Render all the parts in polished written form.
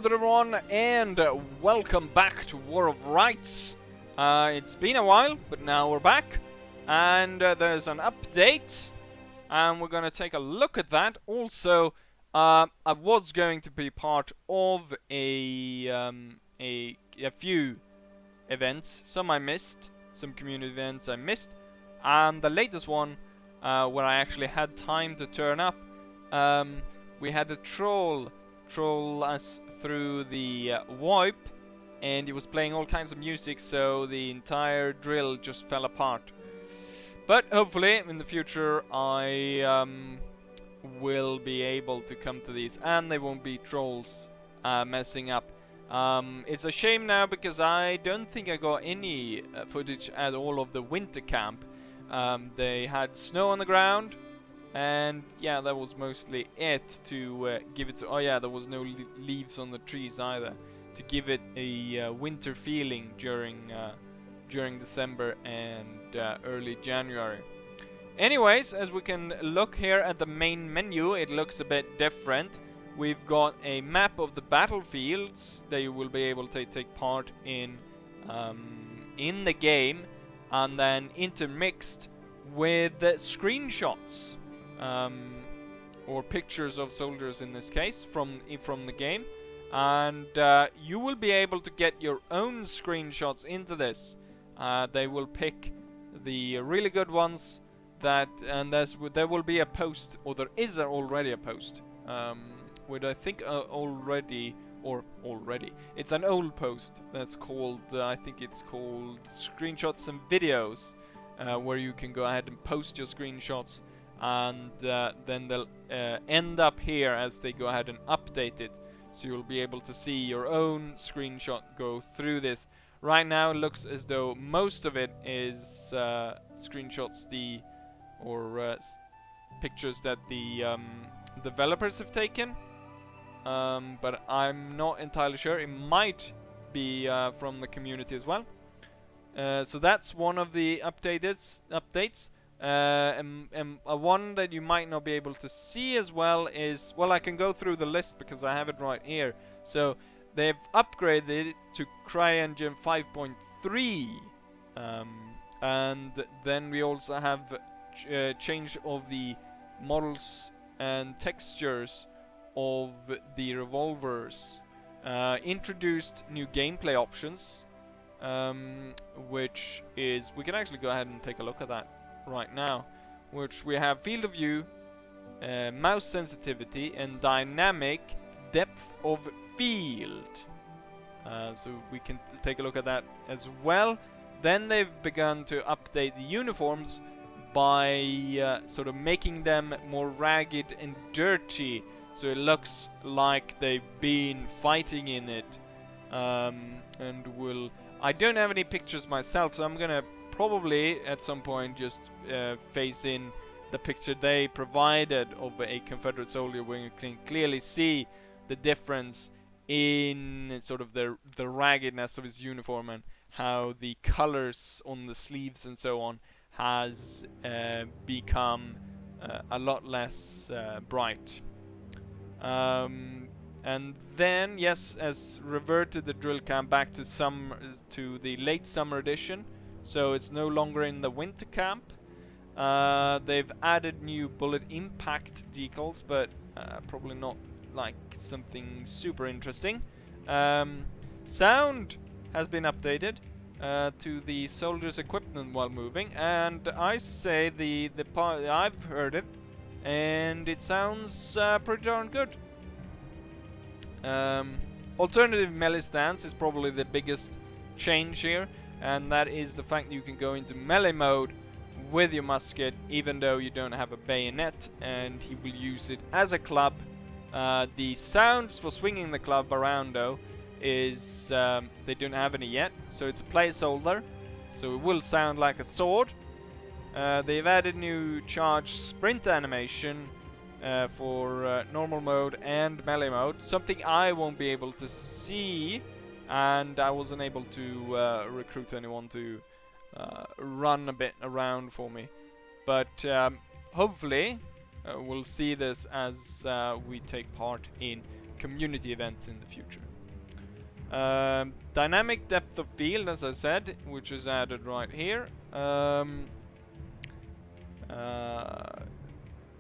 there everyone, and welcome back to War of Rights. It's been a while, but now we're back, and there's an update, and we're gonna take a look at that. Also, I was going to be part of a few events. Some I missed, some community events I missed, and the latest one, where I actually had time to turn up, we had a troll us through the wipe, and he was playing all kinds of music, so the entire drill just fell apart. But hopefully in the future I will be able to come to these, and they won't be trolls messing up. It's a shame now because I don't think I got any footage at all of the winter camp. They had snow on the ground, and yeah, that was mostly it to give it to. Oh yeah, there was no leaves on the trees either, to give it a winter feeling during December and early January. Anyways, as we can look here at the main menu, it looks a bit different. We've got a map of the battlefields that you will be able to take part in the game, and then intermixed with screenshots. Or pictures of soldiers in this case from the game, and you will be able to get your own screenshots into this. They will pick the really good ones and there will be a post, or there is already a post, with I think already, it's an old post that's called I think it's called Screenshots and Videos, where you can go ahead and post your screenshots, and then they'll end up here as they go ahead and update it, so you'll be able to see your own screenshot go through this. Right now it looks as though most of it is screenshots pictures that the developers have taken, but I'm not entirely sure. It might be from the community as well. So that's one of the updates. One that you might not be able to see as well is, well, I can go through the list because I have it right here. So they've upgraded it to CryEngine 5.3, and then we also have change of the models and textures of the revolvers, introduced new gameplay options, which is, we can actually go ahead and take a look at that right now, which we have field of view, mouse sensitivity, and dynamic depth of field. So we can take a look at that as well. Then they've begun to update the uniforms by sort of making them more ragged and dirty, so it looks like they've been fighting in it. And I don't have any pictures myself, so I'm gonna probably at some point just face in the picture they provided of a Confederate soldier, where you can clearly see the difference in sort of the raggedness of his uniform, and how the colors on the sleeves and so on has become a lot less bright. And then, yes, as reverted the drill camp back to the late summer edition, so it's no longer in the winter camp. They've added new bullet impact decals, but probably not like something super interesting. Sound has been updated to the soldiers' equipment while moving, and I say the part I've heard it, and it sounds pretty darn good. Alternative melee stance is probably the biggest change here, and that is the fact that you can go into melee mode with your musket even though you don't have a bayonet, and he will use it as a club. The sounds for swinging the club around though is they don't have any yet, so it's a placeholder, so it will sound like a sword. They've added new charge sprint animation for normal mode and melee mode, something I won't be able to see, and I wasn't able to recruit anyone to run a bit around for me. But hopefully we'll see this as we take part in community events in the future. Dynamic depth of field, as I said, which is added right here.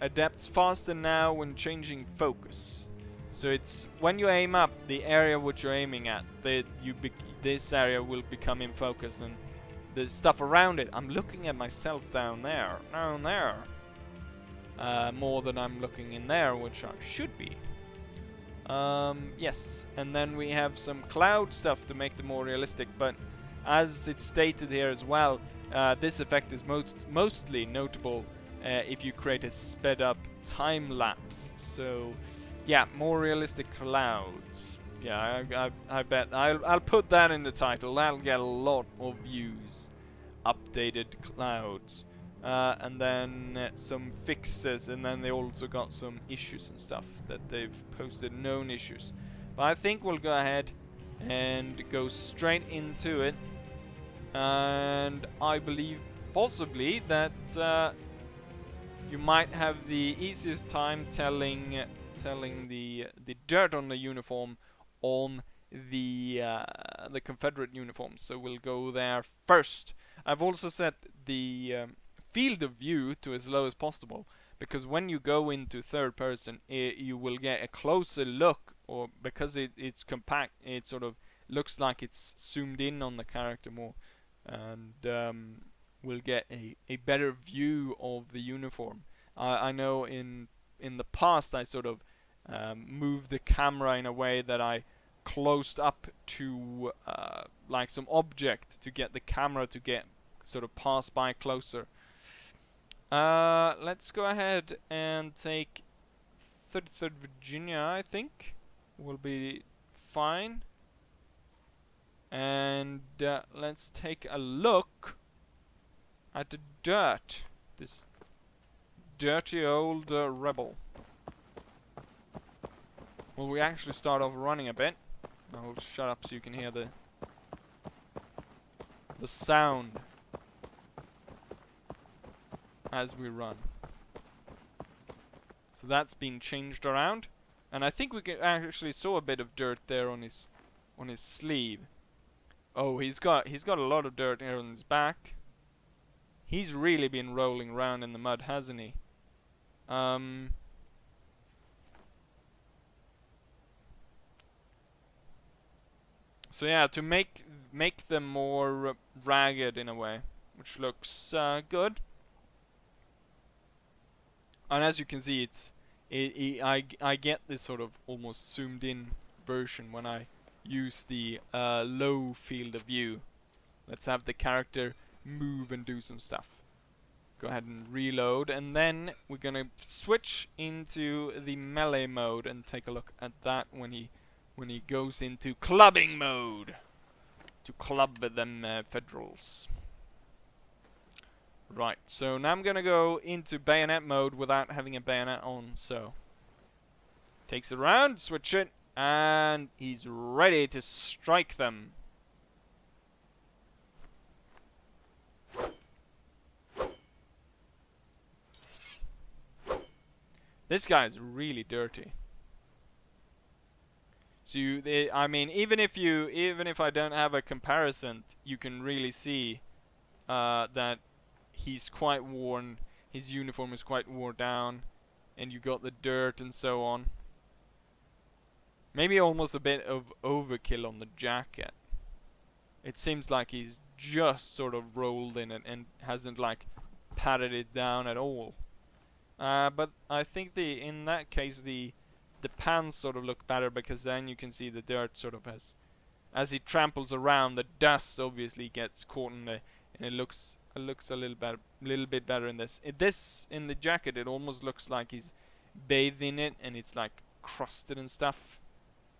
Adapts faster now when changing focus. So it's when you aim up, the area which you're aiming at, this area will become in focus, and the stuff around it. I'm looking at myself down there, more than I'm looking in there, which I should be. Yes, and then we have some cloud stuff to make them more realistic, but as it's stated here as well, this effect is mostly notable if you create a sped up time lapse. So yeah, more realistic clouds. Yeah, I bet I'll put that in the title. That'll get a lot of views. Updated clouds. And then some fixes, and then they also got some issues and stuff that they've posted, known issues. But I think we'll go ahead and go straight into it, and I believe possibly that you might have the easiest time telling the dirt on the uniform on the Confederate uniform. So we'll go there first. I've also set the field of view to as low as possible, because when you go into third person, you will get a closer look, or because it's compact, it sort of looks like it's zoomed in on the character more, and we'll get a better view of the uniform. I know in the past I sort of moved the camera in a way that I closed up to like some object to get the camera to get sort of pass by closer. Let's go ahead and take 33rd Virginia, I think will be fine. And let's take a look at the dirt. This dirty old rebel. Well, we actually start off running a bit. I'll shut up so you can hear the sound as we run. So that's been changed around, and I think we can actually saw a bit of dirt there on his sleeve. Oh, he's got a lot of dirt here on his back. He's really been rolling around in the mud, hasn't he? So yeah, to make them more ragged in a way, which looks good. And as you can see, I get this sort of almost zoomed in version when I use the low field of view. Let's have the character move and do some stuff. Go ahead and reload, and then we're gonna switch into the melee mode and take a look at that when he goes into clubbing mode to club them Federals. Right, so now I'm gonna go into bayonet mode without having a bayonet on, so takes it around, switch it, and he's ready to strike them. This guy's really dirty. So I mean, even if I don't have a comparison, you can really see that he's quite worn. His uniform is quite worn down, and you got the dirt and so on. Maybe almost a bit of overkill on the jacket. It seems like he's just sort of rolled in it and hasn't like patted it down at all. But I think in that case the pants sort of look better, because then you can see the dirt sort of as he tramples around, the dust obviously gets caught in and it looks a little bit better in this. In the jacket, it almost looks like he's bathed in it and it's like crusted and stuff.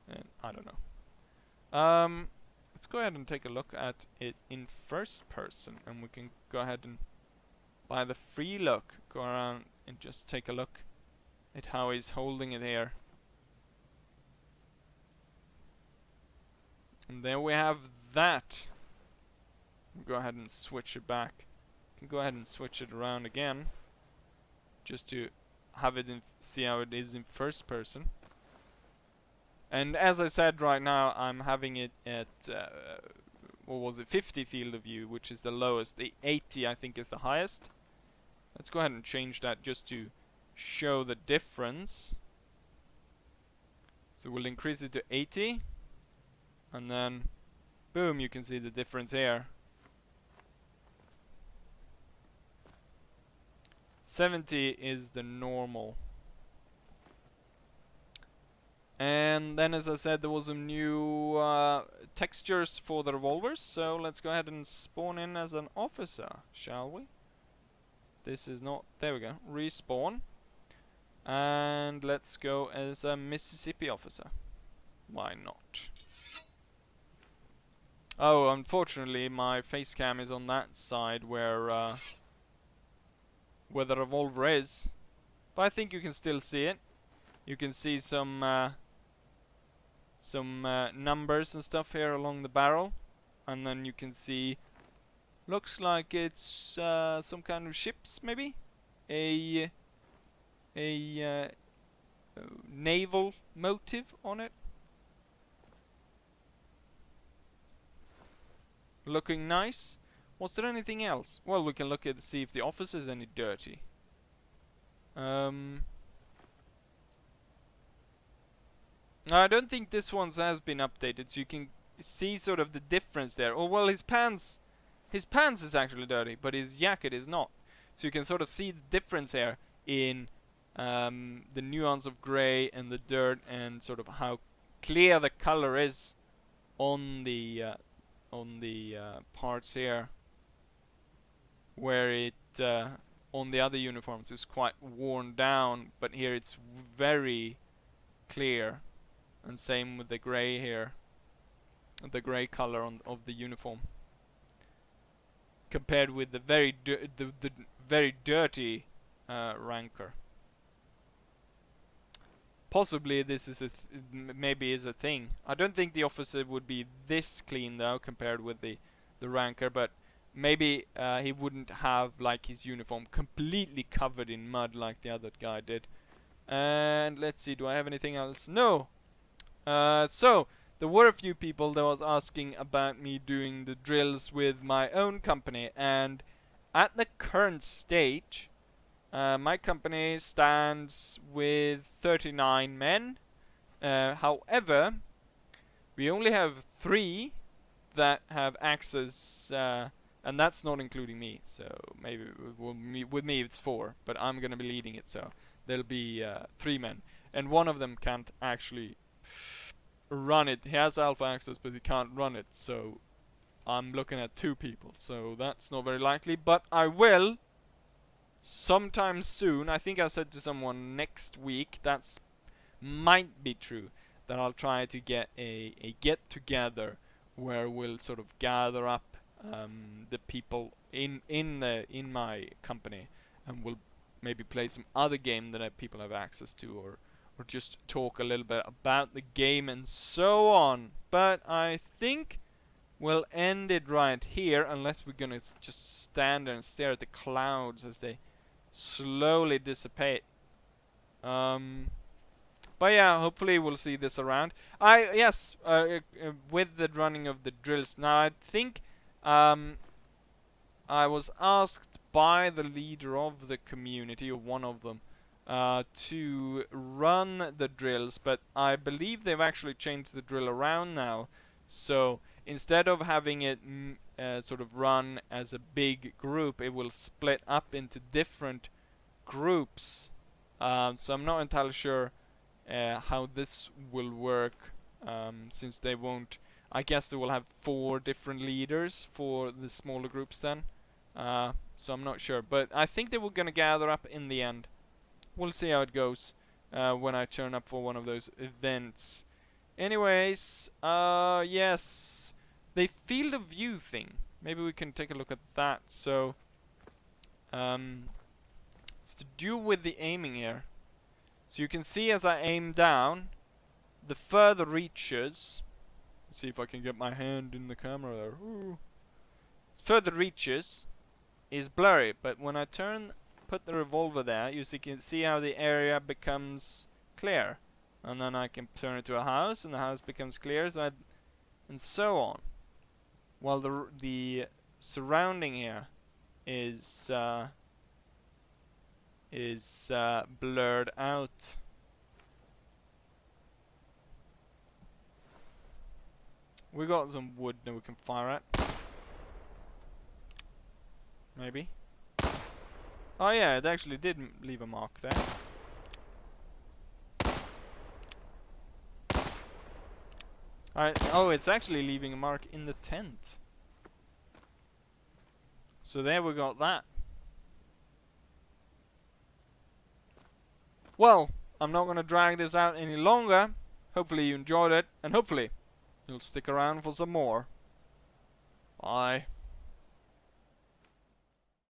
And I don't know. Let's go ahead and take a look at it in first person, and we can go ahead and by the free look go around and just take a look at how he's holding it here. And there we have that. We'll go ahead and switch it back. Can go ahead and switch it around again, just to have it see how it is in first person. And as I said, right now I'm having it at what was it, 50 field of view, which is the lowest. The 80 I think is the highest. Let's go ahead and change that just to show the difference. So we'll increase it to 80, and then boom, you can see the difference here. 70 is the normal. And then, as I said, there was some new textures for the revolvers, so let's go ahead and spawn in as an officer, shall we? This is not... there we go. Respawn. And let's go as a Mississippi officer. Why not? Oh, unfortunately, my face cam is on that side where the revolver is. But I think you can still see it. You can see some numbers and stuff here along the barrel, and then you can see, looks like it's some kind of ships, maybe a naval motive on it. Looking nice. Was there anything else? Well, we can look at see if the office is any dirty. I don't think this one has been updated, so you can see sort of the difference there. Oh well, his pants is actually dirty, but his jacket is not. So you can sort of see the difference here in the nuance of grey and the dirt, and sort of how clear the color is on the parts here, where it on the other uniforms is quite worn down, but here it's very clear. And same with the grey here, the grey color of the uniform, compared with the very very dirty Ranker. Possibly this is maybe is a thing. I don't think the officer would be this clean though, compared with the Ranker, but maybe he wouldn't have like his uniform completely covered in mud like the other guy did. And let's see, do I have anything else? No. So there were a few people that was asking about me doing the drills with my own company, and at the current stage, my company stands with 39 men. However, we only have 3 that have access, and that's not including me. So maybe with me it's 4, but I'm gonna be leading it, so there'll be 3 men, and one of them can't actually run it. He has alpha access, but he can't run it, so I'm looking at 2 people, so that's not very likely, but I will sometime soon. I think I said to someone next week, that's might be true, that I'll try to get a get together where we'll sort of gather up the people in my company, and we'll maybe play some other game that people have access to, or just talk a little bit about the game and so on. But I think we'll end it right here, unless we're gonna just stand there and stare at the clouds as they slowly dissipate. But yeah, hopefully we'll see this around. With the running of the drills. Now I think I was asked by the leader of the community, or one of them, to run the drills, but I believe they've actually changed the drill around now. So instead of having it sort of run as a big group, it will split up into different groups. So I'm not entirely sure how this will work, since they won't... I guess they will have 4 different leaders for the smaller groups then. So I'm not sure, but I think they were gonna gather up in the end. We'll see how it goes when I turn up for one of those events. Anyways, yes, the field of view thing. Maybe we can take a look at that. So, it's to do with the aiming here. So you can see as I aim down, the further reaches. Let's see if I can get my hand in the camera there. Ooh. Further reaches is blurry, but when I put the revolver there, you can see how the area becomes clear. And then I can turn it to a house, and the house becomes clear, and so on. While the surrounding here is blurred out. We got some wood that we can fire at. Maybe. Oh yeah, it actually did leave a mark there. Oh, it's actually leaving a mark in the tent. So there we got that. Well, I'm not going to drag this out any longer. Hopefully you enjoyed it, and hopefully you'll stick around for some more. Bye.